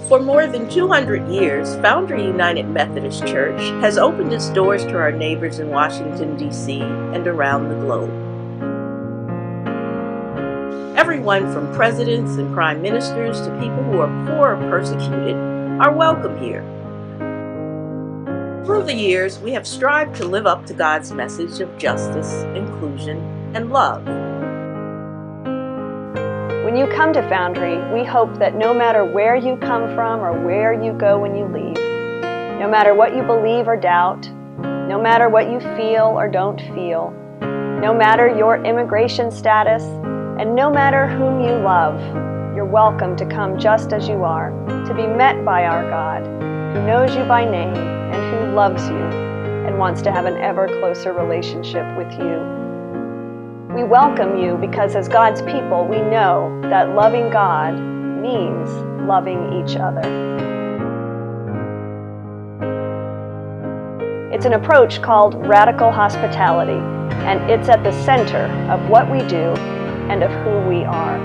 For more than 200 years, Foundry United Methodist Church has opened its doors to our neighbors in Washington, D.C. and around the globe. Everyone from presidents and prime ministers to people who are poor or persecuted are welcome here. Through the years, we have strived to live up to God's message of justice, inclusion, and love. When you come to Foundry, we hope that no matter where you come from or where you go when you leave, no matter what you believe or doubt, no matter what you feel or don't feel, no matter your immigration status, and no matter whom you love, you're welcome to come just as you are, to be met by our God, who knows you by name and who loves you and wants to have an ever closer relationship with you. We welcome you because as God's people, we know that loving God means loving each other. It's an approach called radical hospitality, and it's at the center of what we do and of who we are.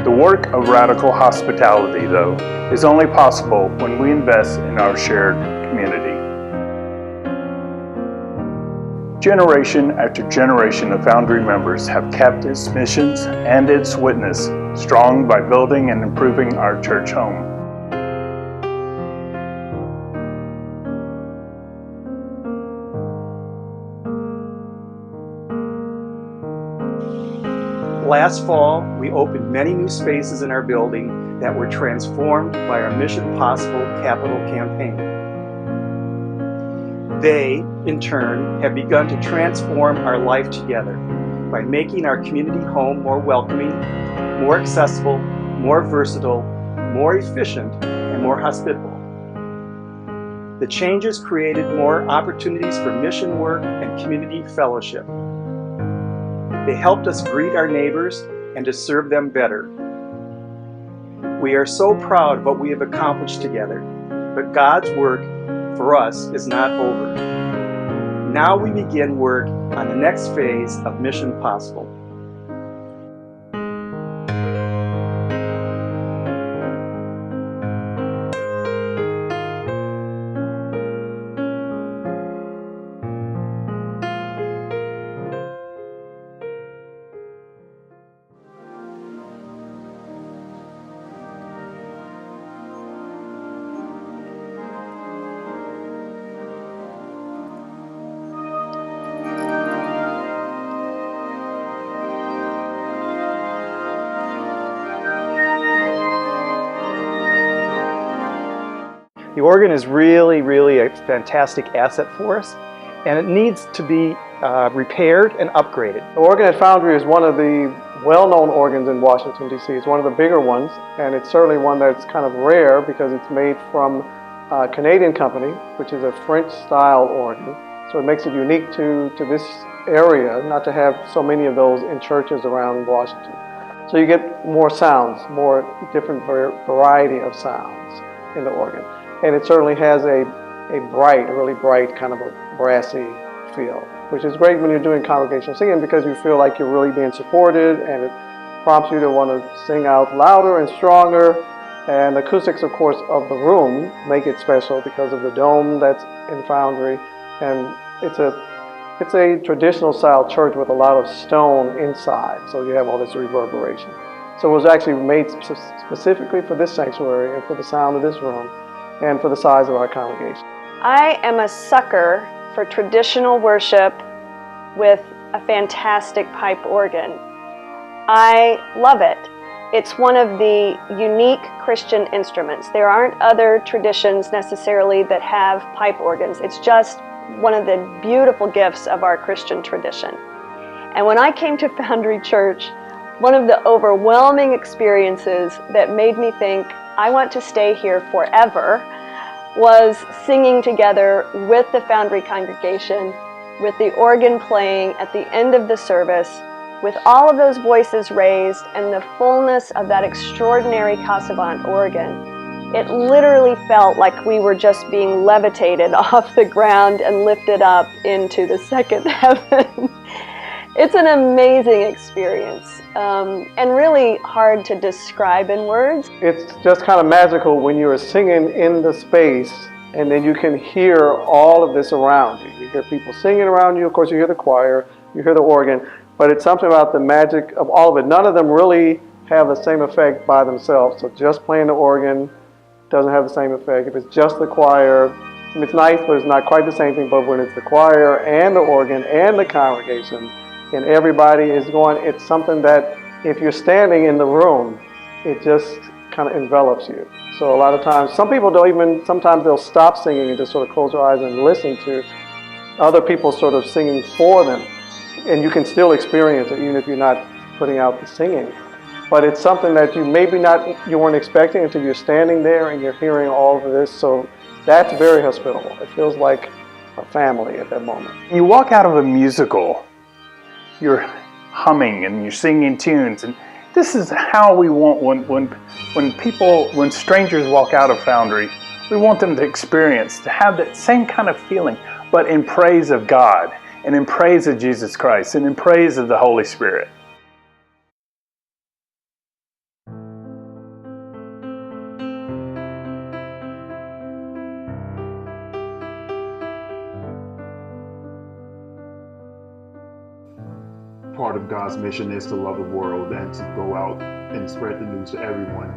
The work of radical hospitality, though, is only possible when we invest in our shared community. Generation after generation of Foundry members have kept its missions and its witness strong by building and improving our church home. Last fall, we opened many new spaces in our building that were transformed by our Mission Possible capital campaign. They, in turn, have begun to transform our life together by making our community home more welcoming, more accessible, more versatile, more efficient, and more hospitable. The changes created more opportunities for mission work and community fellowship. They helped us greet our neighbors and to serve them better. We are so proud of what we have accomplished together, but God's work for us is not over. Now we begin work on the next phase of Mission Possible. The organ is really a fantastic asset for us, and it needs to be repaired and upgraded. The organ at Foundry is one of the well-known organs in Washington, D.C. It's one of the bigger ones, and it's certainly one that's kind of rare because it's made from a Canadian company, which is a French-style organ. So it makes it unique to this area, not to have so many of those in churches around Washington. So you get more sounds, more different variety of sounds in the organ. And it certainly has a really bright kind of a brassy feel, which is great when you're doing congregational singing because you feel like you're really being supported, and it prompts you to want to sing out louder and stronger. And the acoustics, of course, of the room make it special because of the dome that's in Foundry. And it's a traditional style church with a lot of stone inside, so you have all this reverberation. So it was actually made specifically for this sanctuary and for the sound of this room, and for the size of our congregation. I am a sucker for traditional worship with a fantastic pipe organ. I love it. It's one of the unique Christian instruments. There aren't other traditions necessarily that have pipe organs. It's just one of the beautiful gifts of our Christian tradition. And when I came to Foundry Church, one of the overwhelming experiences that made me think, I want to stay here forever, was singing together with the Foundry congregation, with the organ playing at the end of the service, with all of those voices raised and the fullness of that extraordinary Casavant organ. It literally felt like we were just being levitated off the ground and lifted up into the second heaven. It's an amazing experience, and really hard to describe in words. It's just kind of magical when you're singing in the space and then you can hear all of this around you. You hear people singing around you, of course you hear the choir, you hear the organ, but it's something about the magic of all of it. None of them really have the same effect by themselves. So just playing the organ doesn't have the same effect. If it's just the choir, it's nice, but it's not quite the same thing. But when it's the choir and the organ and the congregation and everybody is going, it's something that if you're standing in the room, it just kind of envelops you. So a lot of times, some people don't even, sometimes they'll stop singing and just sort of close their eyes and listen to other people sort of singing for them. And you can still experience it even if you're not putting out the singing. But it's something that you you weren't expecting until you're standing there and you're hearing all of this. So that's very hospitable. It feels like a family at that moment. You walk out of a musical, you're humming and you're singing tunes, and this is how we want when strangers walk out of Foundry, we want them to experience, to have that same kind of feeling, but in praise of God, and in praise of Jesus Christ, and in praise of the Holy Spirit. Part of God's mission is to love the world and to go out and spread the news to everyone.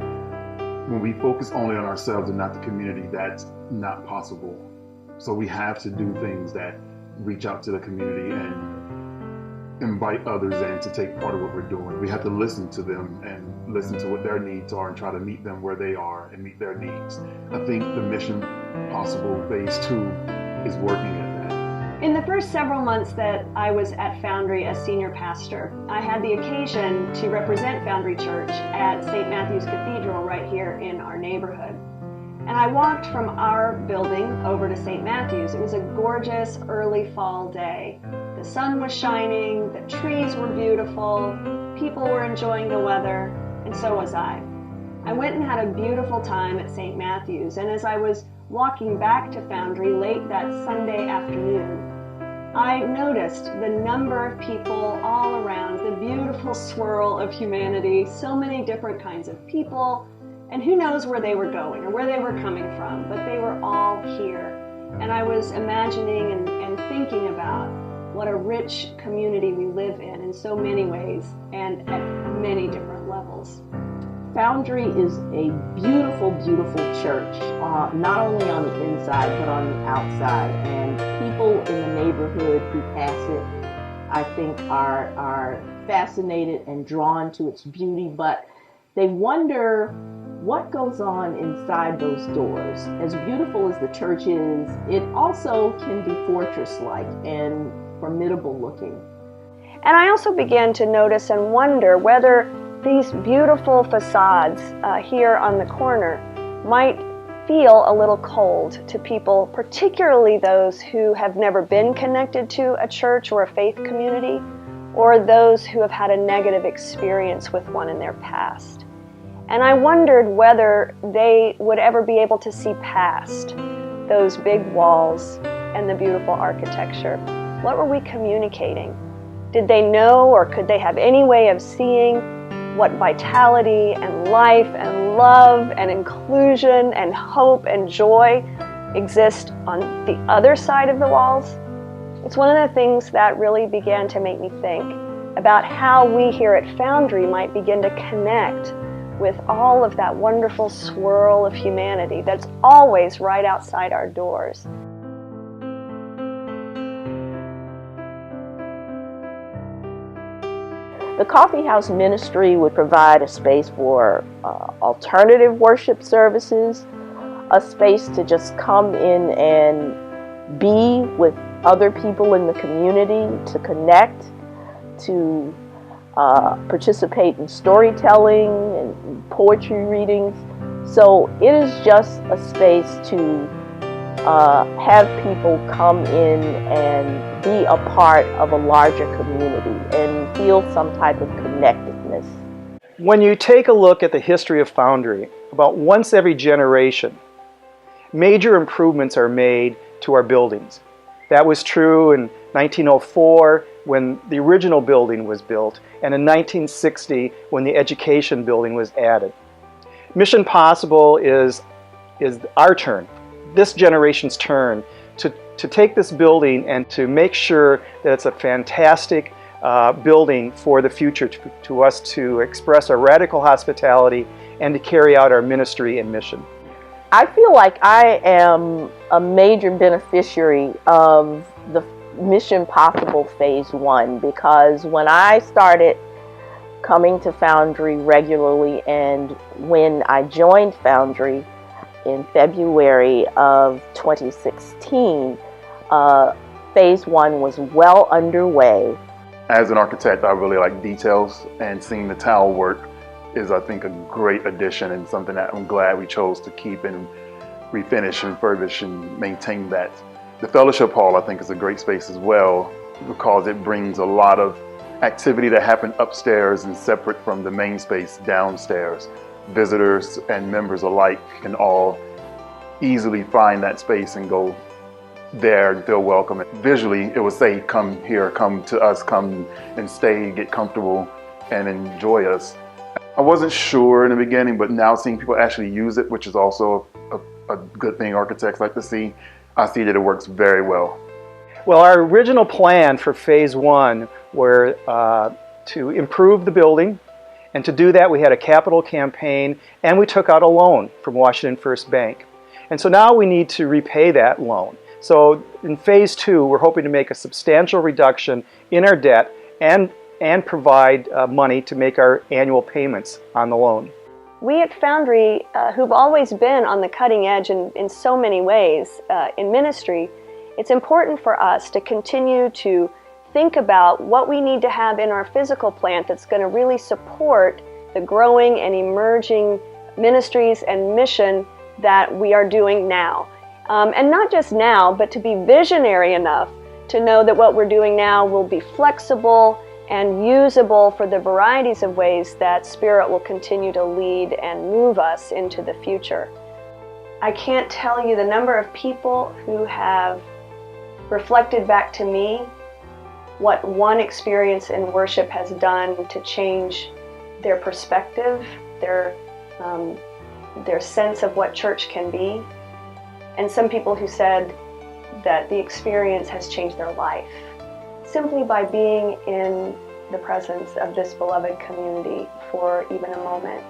When we focus only on ourselves and not the community, that's not possible. So we have to do things that reach out to the community and invite others in to take part of what we're doing. We have to listen to them and listen to what their needs are and try to meet them where they are and meet their needs. I think the Mission Possible Phase 2 is working at that. In the first several months that I was at Foundry as senior pastor, I had the occasion to represent Foundry Church at St. Matthew's Cathedral right here in our neighborhood. And I walked from our building over to St. Matthew's. It was a gorgeous early fall day. The sun was shining, the trees were beautiful, people were enjoying the weather, and so was I. I went and had a beautiful time at St. Matthew's, and as I was walking back to Foundry late that Sunday afternoon, I noticed the number of people all around, the beautiful swirl of humanity, so many different kinds of people, and who knows where they were going or where they were coming from, but they were all here. And I was imagining and thinking about what a rich community we live in so many ways and at many different levels. Foundry is a beautiful, beautiful church, not only on the inside, but on the outside. And people in the neighborhood who pass it, I think, are fascinated and drawn to its beauty, but they wonder what goes on inside those doors. As beautiful as the church is, it also can be fortress-like and formidable looking. And I also began to notice and wonder whether these beautiful facades here on the corner might feel a little cold to people, particularly those who have never been connected to a church or a faith community, or those who have had a negative experience with one in their past. And I wondered whether they would ever be able to see past those big walls and the beautiful architecture. What were we communicating? Did they know, or could they have any way of seeing what vitality and life and love and inclusion and hope and joy exist on the other side of the walls? It's one of the things that really began to make me think about how we here at Foundry might begin to connect with all of that wonderful swirl of humanity that's always right outside our doors. The coffeehouse ministry would provide a space for alternative worship services, a space to just come in and be with other people in the community, to connect, to participate in storytelling and poetry readings. So it is just a space to have people come in and be a part of a larger community and feel some type of connectedness. When you take a look at the history of Foundry, about once every generation, major improvements are made to our buildings. That was true in 1904, when the original building was built, and in 1960 when the education building was added. Mission Possible is our turn, this generation's turn, to take this building and to make sure that it's a fantastic building for the future, to us to express our radical hospitality and to carry out our ministry and mission. I feel like I am a major beneficiary of the Mission Possible Phase 1, because when I started coming to Foundry regularly and when I joined Foundry in February of 2016, Phase 1 was well underway. As an architect, I really like details, and seeing the tile work is, I think, a great addition and something that I'm glad we chose to keep and refinish and furbish and maintain that. The fellowship hall, I think, is a great space as well, because it brings a lot of activity that happened upstairs and separate from the main space downstairs. Visitors and members alike can all easily find that space and go there and feel welcome. Visually, it would say, come here, come to us, come and stay, get comfortable and enjoy us. I wasn't sure in the beginning, but now seeing people actually use it, which is also a good thing architects like to see, I see that it works very well. Well, our original plan for Phase 1 were to improve the building, and to do that we had a capital campaign and we took out a loan from Washington First Bank. And so now we need to repay that loan. So in Phase 2, we're hoping to make a substantial reduction in our debt and provide money to make our annual payments on the loan. We at Foundry, who've always been on the cutting edge in so many ways in ministry, it's important for us to continue to think about what we need to have in our physical plant that's going to really support the growing and emerging ministries and mission that we are doing now. And not just now, but to be visionary enough to know that what we're doing now will be flexible and usable for the varieties of ways that Spirit will continue to lead and move us into the future. I can't tell you the number of people who have reflected back to me what one experience in worship has done to change their perspective, their sense of what church can be. And some people who said that the experience has changed their life simply by being in the presence of this beloved community for even a moment.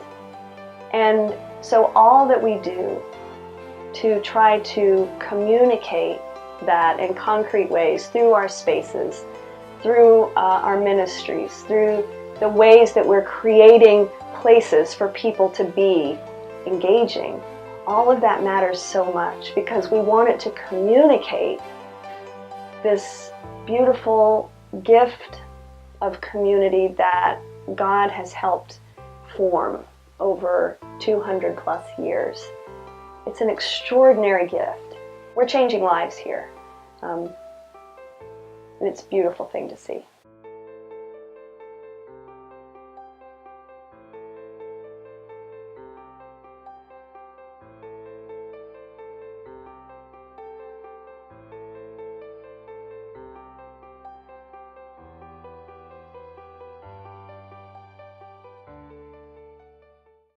And so all that we do to try to communicate that in concrete ways through our spaces, through our ministries, through the ways that we're creating places for people to be engaging, all of that matters so much, because we want it to communicate this beautiful gift of community that God has helped form over 200 plus years. It's an extraordinary gift. We're changing lives here. And it's a beautiful thing to see.